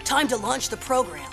Time to launch the program.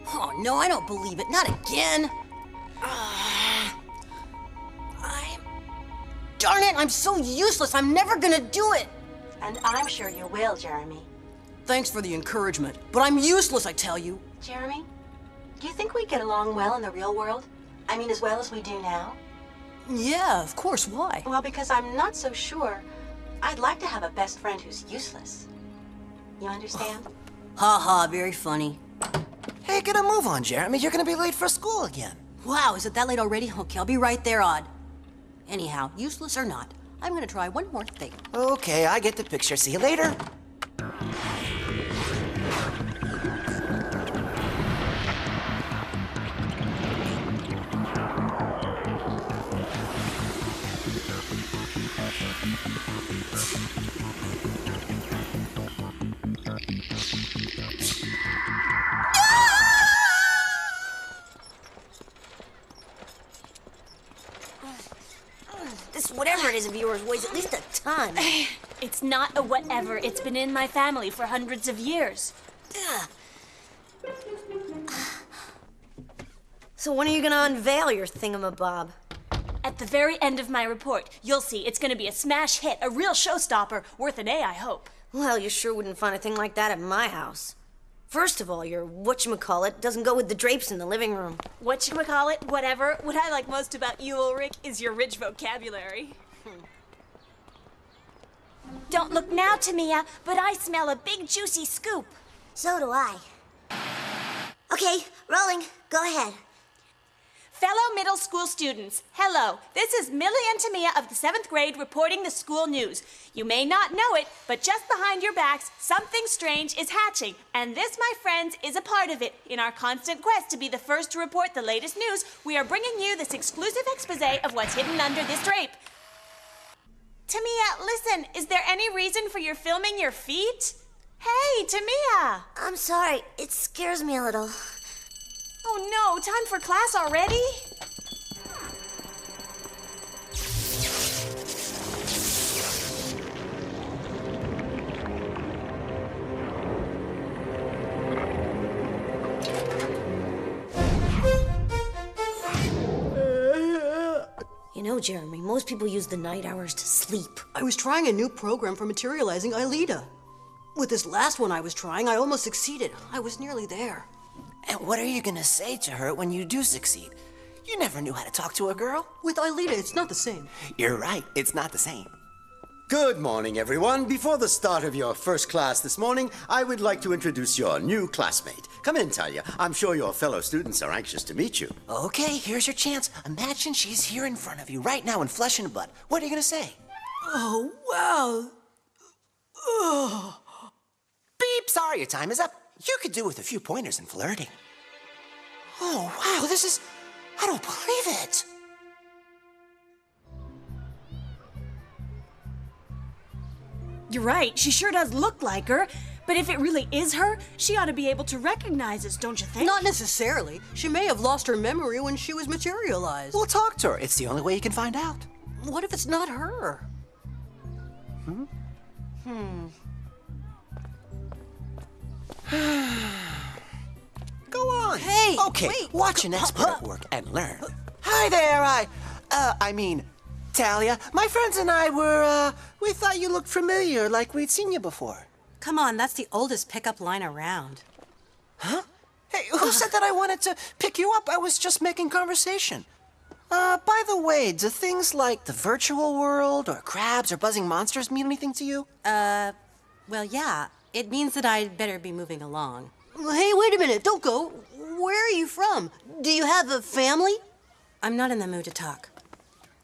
Oh, no, I don't believe it. Not again. Darn it, I'm so useless. I'm never gonna do it. And I'm sure you will, Jeremy. Thanks for the encouragement, but I'm useless, I tell you. Jeremy, do you think we get along well in the real world? I mean, as well as we do now? Yeah, of course. Why? Well, because I'm not so sure. I'd like to have a best friend who's useless. You understand? Ha ha, very funny. Hey, get a move on, Jeremy. You're gonna be late for school again. Wow, is it that late already? Okay, I'll be right there, Odd. Anyhow, useless or not, I'm gonna try one more thing. Okay, I get the picture. See you later. This whatever it is of yours weighs at least a ton. It's not a whatever. It's been in my family for hundreds of years. So when are you gonna unveil your thingamabob? At the very end of my report, you'll see it's gonna be a smash hit, a real showstopper, worth an A, I hope. Well, you sure wouldn't find a thing like that at my house. First of all, your whatchamacallit doesn't go with the drapes in the living room. Whatchamacallit, whatever. What I like most about you, Ulrich, is your rich vocabulary. Don't look now, Tamia, but I smell a big juicy scoop. So do I. Okay, rolling. Go ahead. Fellow middle school students, hello. This is Millie and Tamia of the 7th grade reporting the school news. You may not know it, but just behind your backs, something strange is hatching. And this, my friends, is a part of it. In our constant quest to be the first to report the latest news, we are bringing you this exclusive expose of what's hidden under this drape. Tamia, listen, is there any reason for your filming your feet? Hey, Tamia! I'm sorry. It scares me a little. Oh no, time for class already? You know, Jeremy, most people use the night hours to sleep. I was trying a new program for materializing Aelita. With this last one I was trying, I almost succeeded. I was nearly there. And what are you gonna say to her when you do succeed? You never knew how to talk to a girl. With Aelita, it's not the same. You're right, it's not the same. Good morning, everyone. Before the start of your first class this morning, I would like to introduce your new classmate. Come in, Talia. I'm sure your fellow students are anxious to meet you. Okay, here's your chance. Imagine she's here in front of you right now in flesh and blood. What are you gonna say? Oh, wow. Oh. Beep, sorry, your time is up. You could do with a few pointers and flirting. Oh, wow, this is... I don't believe it. You're right, she sure does look like her. But if it really is her, she ought to be able to recognize us, don't you think? Not necessarily. She may have lost her memory when she was materialized. Well, talk to her. It's the only way you can find out. What if it's not her? Go on. Hey, okay, wait. watch an expert at work and learn. Hi there, I mean, Talia. My friends and I were, we thought you looked familiar, like we'd seen you before. Come on, that's the oldest pickup line around. Huh? Hey, who said that I wanted to pick you up? I was just making conversation. By the way, do things like the virtual world or crabs or buzzing monsters mean anything to you? Well, yeah. It means that I'd better be moving along. Hey, wait a minute. Don't go. Where are you from? Do you have a family? I'm not in the mood to talk.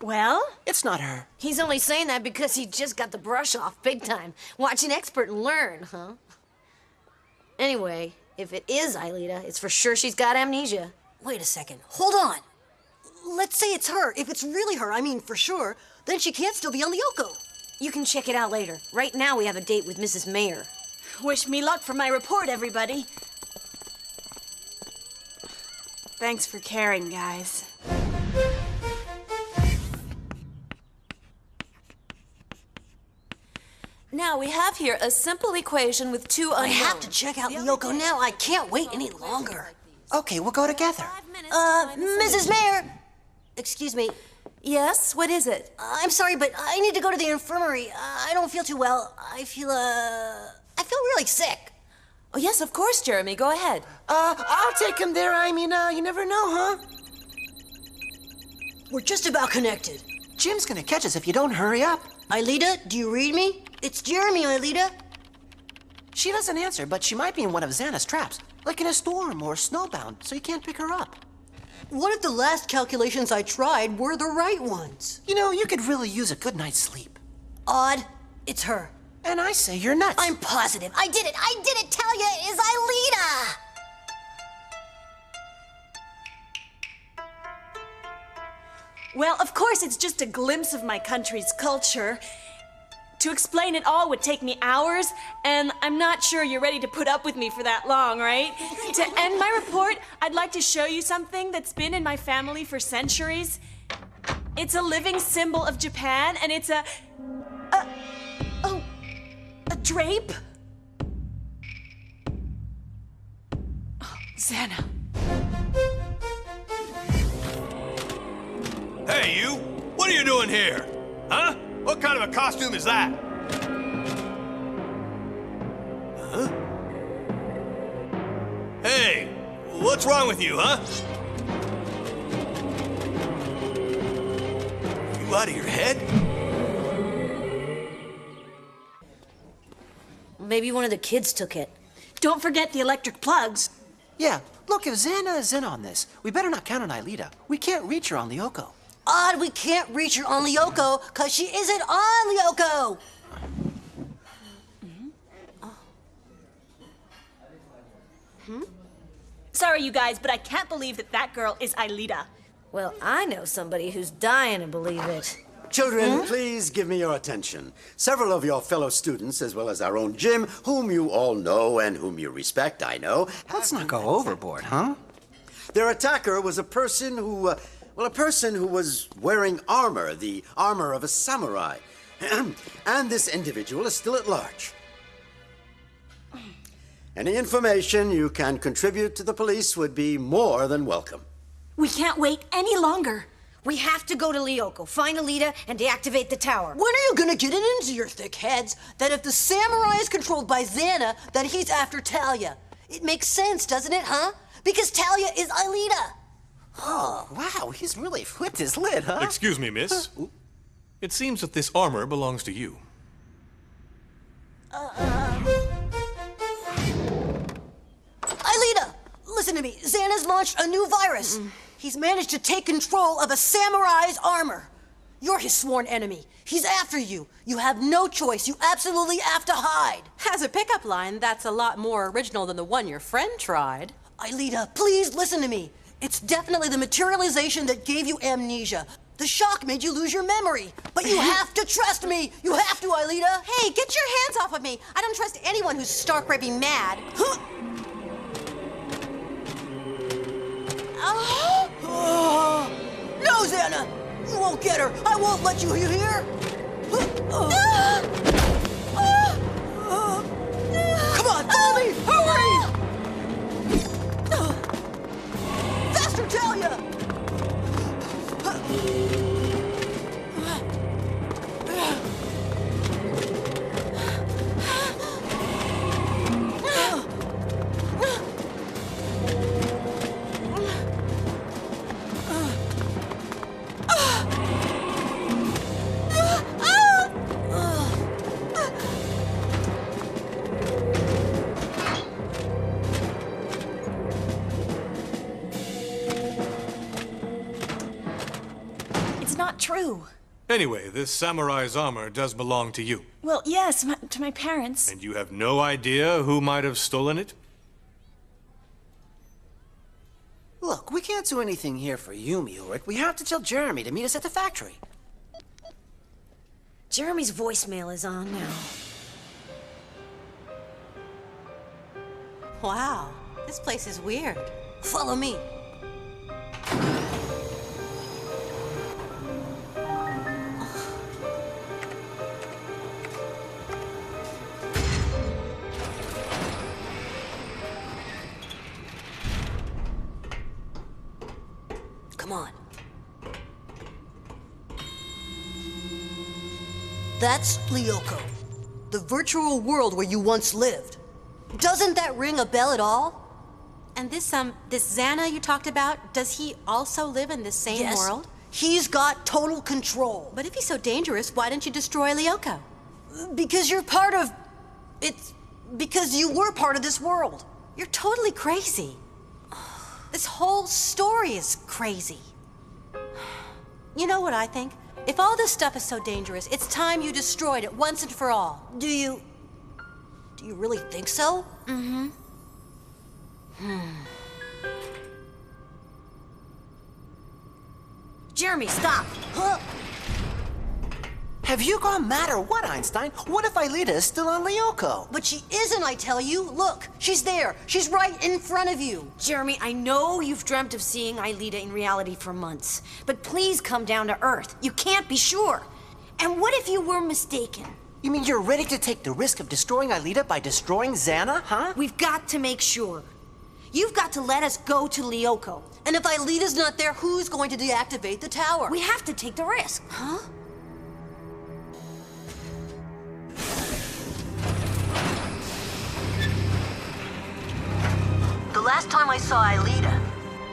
Well? It's not her. He's only saying that because he just got the brush off big time. Watch an expert and learn, huh? Anyway, if it is Aelita, it's for sure she's got amnesia. Wait a second. Hold on. Let's say it's her. If it's really her, I mean for sure, then she can't still be on Lyoko. You can check it out later. Right now we have a date with Mrs. Mayer. Wish me luck for my report, everybody. Thanks for caring, guys. Now we have here a simple equation with two unknowns. I have to check out Lyoko now. I can't wait any longer. Okay, we'll go together. Mrs. Mayer! Excuse me. Yes, what is it? I'm sorry, but I need to go to the infirmary. I don't feel too well. I feel really sick. Oh, yes, of course, Jeremy. Go ahead. I'll take him there. I mean, you never know, huh? We're just about connected. Jim's gonna catch us if you don't hurry up. Aelita, do you read me? It's Jeremy, Aelita. She doesn't answer, but she might be in one of Xana's traps, like in a storm or snowbound, so you can't pick her up. What if the last calculations I tried were the right ones? You know, you could really use a good night's sleep. Odd. It's her. And I say you're nuts. I'm positive. I did it. Talia is Aelita. Well, of course, it's just a glimpse of my country's culture. To explain it all would take me hours, and I'm not sure you're ready to put up with me for that long, right? To end my report, I'd like to show you something that's been in my family for centuries. It's a living symbol of Japan, and it's a drape? Oh, Xana. Hey, you! What are you doing here? Huh? What kind of a costume is that? Huh? Hey! What's wrong with you, huh? You out of your head? Maybe one of the kids took it. Don't forget the electric plugs. Yeah, look, if Xana is in on this, we better not count on Aelita. We can't reach her on Lyoko. Odd, we can't reach her on Lyoko, because she isn't on Lyoko. Sorry, you guys, but I can't believe that girl is Aelita. Well, I know somebody who's dying to believe it. Children, please give me your attention. Several of your fellow students, as well as our own Jim, whom you all know and whom you respect, I know. Let's not go overboard, huh? Their attacker was a person who was wearing armor, the armor of a samurai. And this individual is still at large. Any information you can contribute to the police would be more than welcome. We can't wait any longer. We have to go to Lyoko, find Aelita, and deactivate the tower. When are you gonna get it into your thick heads that if the samurai is controlled by Xana, that he's after Talia? It makes sense, doesn't it, huh? Because Talia is Aelita. Oh, wow, he's really flipped his lid, huh? Excuse me, miss. It seems that this armor belongs to you. Aelita, listen to me. Xana's launched a new virus. He's managed to take control of a samurai's armor. You're his sworn enemy. He's after you. You have no choice. You absolutely have to hide. As a pickup line, that's a lot more original than the one your friend tried. Aelita, please listen to me. It's definitely the materialization that gave you amnesia. The shock made you lose your memory. But you have to trust me. You have to, Aelita. Hey, get your hands off of me. I don't trust anyone who's stark raving mad. No, Xana! You won't get her! I won't let you hear! Come on, follow me! Hurry! Faster, Talia! Anyway, this samurai's armor does belong to you. Well, yes, to my parents. And you have no idea who might have stolen it? Look, we can't do anything here for Yumi, Ulrich. We have to tell Jeremy to meet us at the factory. Jeremy's voicemail is on now. Wow, this place is weird. Follow me. Come on. That's Lyoko, the virtual world where you once lived. Doesn't that ring a bell at all? And this Xana you talked about, does he also live in the same Yes. world? He's got total control. But if he's so dangerous, why didn't you destroy Lyoko? Because you're part of... It's... Because you were part of this world. You're totally crazy. This whole story is crazy. You know what I think? If all this stuff is so dangerous, it's time you destroyed it once and for all. Do you really think so? Mm-hmm. Jeremy, stop! Huh? Have you gone mad or what, Einstein? What if Aelita is still on Lyoko? But she isn't, I tell you. Look, she's there. She's right in front of you. Jeremy, I know you've dreamt of seeing Aelita in reality for months, but please come down to Earth. You can't be sure. And what if you were mistaken? You mean you're ready to take the risk of destroying Aelita by destroying Xana, huh? We've got to make sure. You've got to let us go to Lyoko. And if Aelita's not there, who's going to deactivate the tower? We have to take the risk. Huh? The last time I saw Aelita,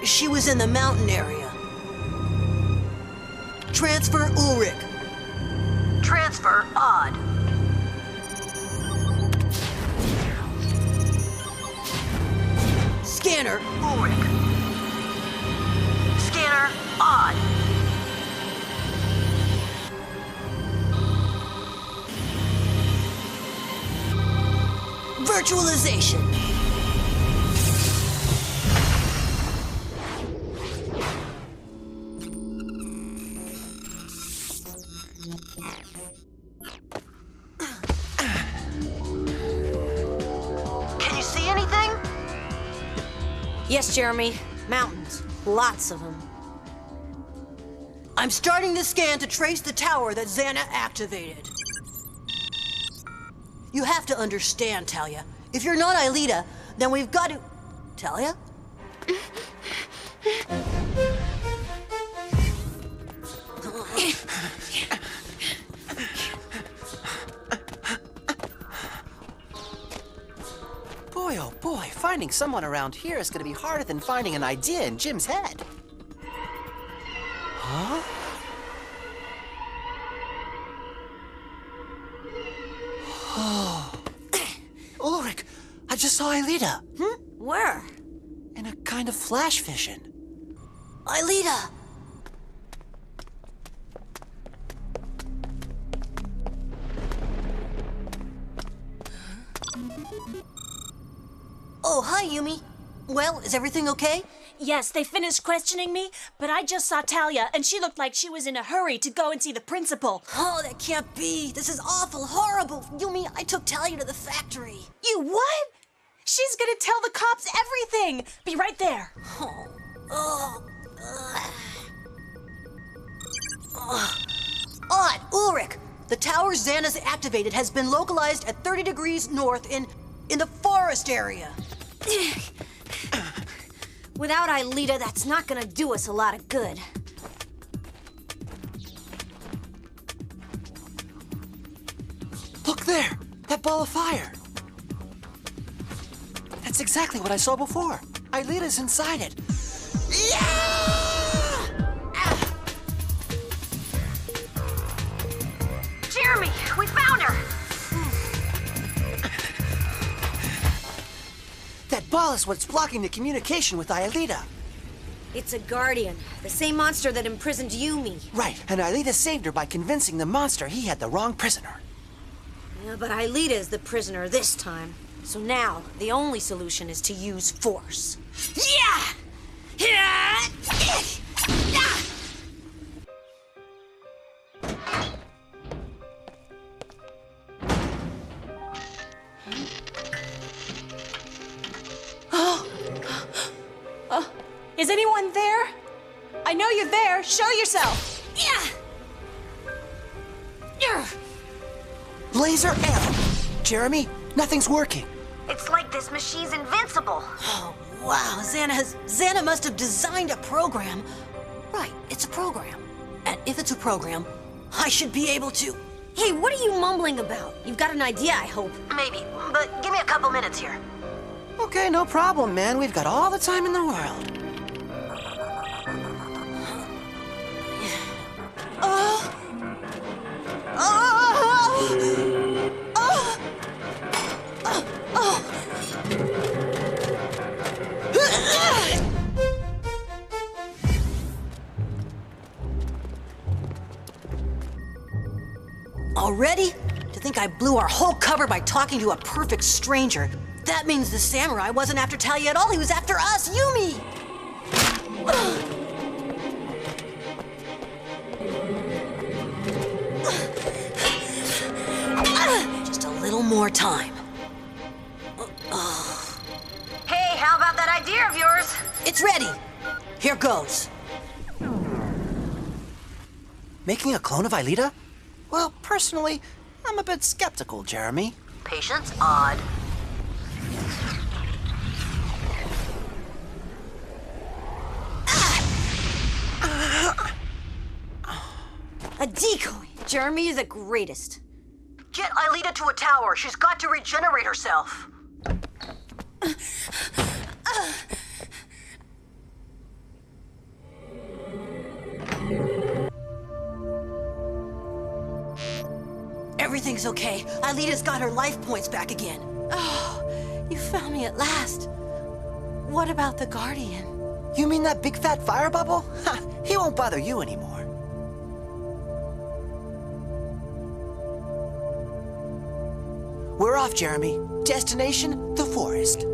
she was in the mountain area. Transfer Ulrich. Transfer Odd. Scanner Ulrich. Scanner Odd. Virtualization. Can you see anything? Yes, Jeremy. Mountains. Lots of them. I'm starting the scan to trace the tower that Xana activated. You have to understand, Talia. If you're not Aelita, then we've got to... Talia? Boy, oh boy, finding someone around here is gonna be harder than finding an idea in Jim's head. Huh? Oh. Ulrich, I just saw Aelita. Where? In a kind of flash vision. Aelita! Oh, hi, Yumi. Well, is everything okay? Yes, they finished questioning me, but I just saw Talia, and she looked like she was in a hurry to go and see the principal. Oh, that can't be. This is awful, horrible. Yumi, I took Talia to the factory. You what? She's gonna tell the cops everything. Be right there. Odd, Ulrich. The tower Xana's activated has been localized at 30 degrees north in the forest area. Without Aelita, that's not gonna do us a lot of good. Look there! That ball of fire! That's exactly what I saw before. Aelita's inside it. Jeremy, we found her! That ball is what's blocking the communication with Aelita. It's a guardian. The same monster that imprisoned Yumi. Right, and Aelita saved her by convincing the monster he had the wrong prisoner. Yeah, but Aelita is the prisoner this time. So now, the only solution is to use force. Yeah! Is anyone there? I know you're there. Show yourself. Laser arrow! Jeremy, nothing's working. It's like this machine's invincible. Oh, wow. Xana must have designed a program. Right, it's a program. And if it's a program, I should be able to. Hey, what are you mumbling about? You've got an idea, I hope. Maybe, but give me a couple minutes here. Okay, no problem, man. We've got all the time in the world. Already? To think I blew our whole cover by talking to a perfect stranger. That means the samurai wasn't after Talia at all. He was after us, Yumi! Just a little more time. Hey, how about that idea of yours? It's ready. Here goes. Making a clone of Aelita? Well, personally, I'm a bit skeptical, Jeremy. Patience, odd. A decoy. Jeremy is the greatest. Get Aelita to a tower. She's got to regenerate herself. Everything's okay. Aelita's got her life points back again. Oh, you found me at last. What about the Guardian? You mean that big fat fire bubble? Ha! He won't bother you anymore. We're off, Jeremy. Destination, the forest.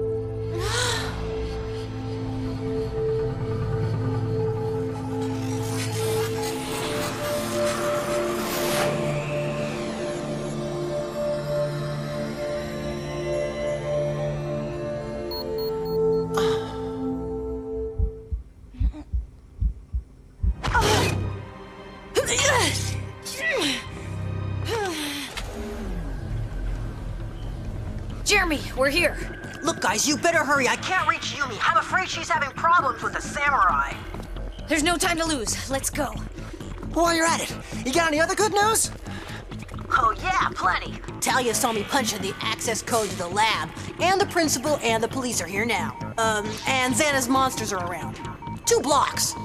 Jeremy, we're here. Look, guys, you better hurry. I can't reach Yumi. I'm afraid she's having problems with the samurai. There's no time to lose. Let's go. While you're at it, you got any other good news? Oh, yeah, plenty. Talia saw me punch in the access code to the lab, and the principal and the police are here now. And Xana's monsters are around. 2 blocks.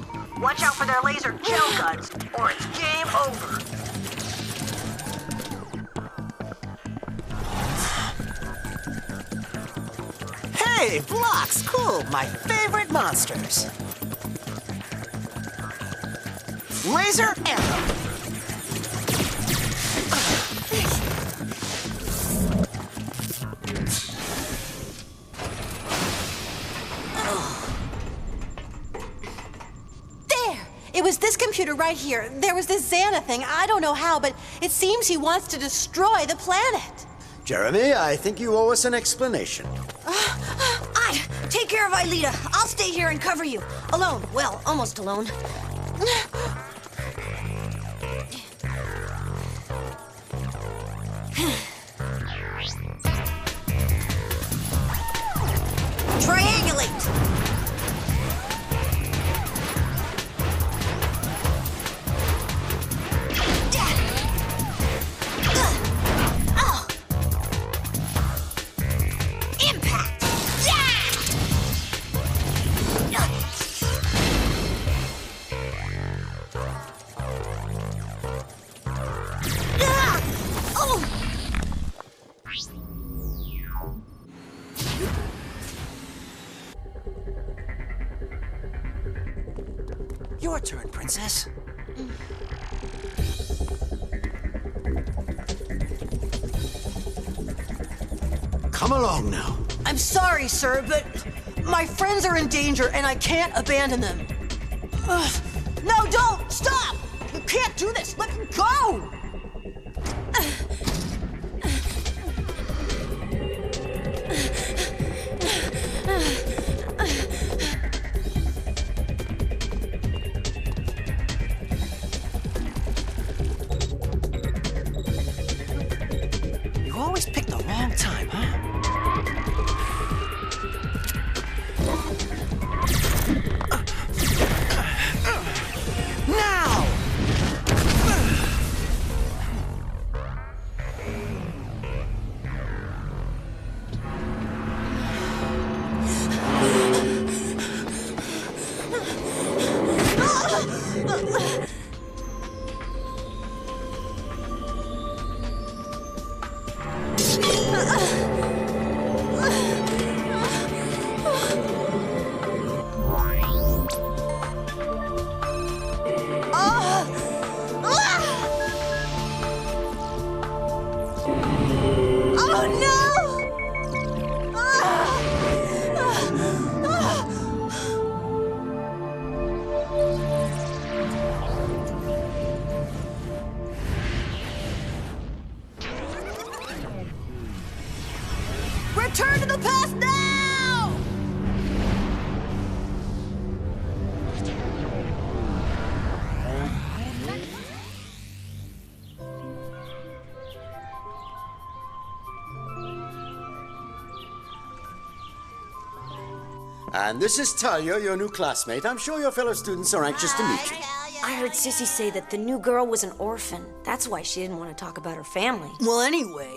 Watch out for their laser gel guns, or it's game over. Hey, blocks, cool. My favorite monsters. Laser arrow. It was this computer right here. There was this Xana thing. I don't know how, but it seems he wants to destroy the planet. Jeremy, I think you owe us an explanation. Take care of Aelita. I'll stay here and cover you. Alone. Well, almost alone. Triangulate! Your turn, Princess. Come along now. I'm sorry, sir, but my friends are in danger and I can't abandon them. Ugh. No, don't! Stop! You can't do this! Let me go! You always pick the wrong time, huh? Now! Return to the past now! And this is Talia, your new classmate. I'm sure your fellow students are anxious to meet you. I heard Sissy say that the new girl was an orphan. That's why she didn't want to talk about her family. Well, anyway,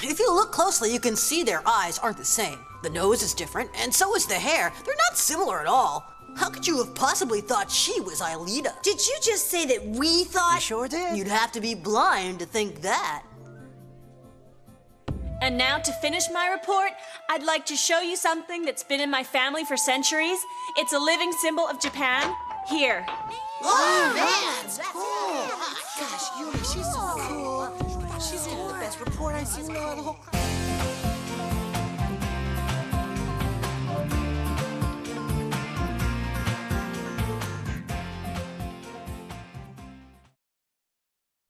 if you look closely, you can see their eyes aren't the same. The nose is different, and so is the hair. They're not similar at all. How could you have possibly thought she was Aelita? Did you just say that we thought? You sure did. You'd have to be blind to think that. And now, to finish my report, I'd like to show you something that's been in my family for centuries. It's a living symbol of Japan. Here. Oh, man, that's cool. Gosh, Yumi, she's so cool. She's the best report I've seen in the whole class.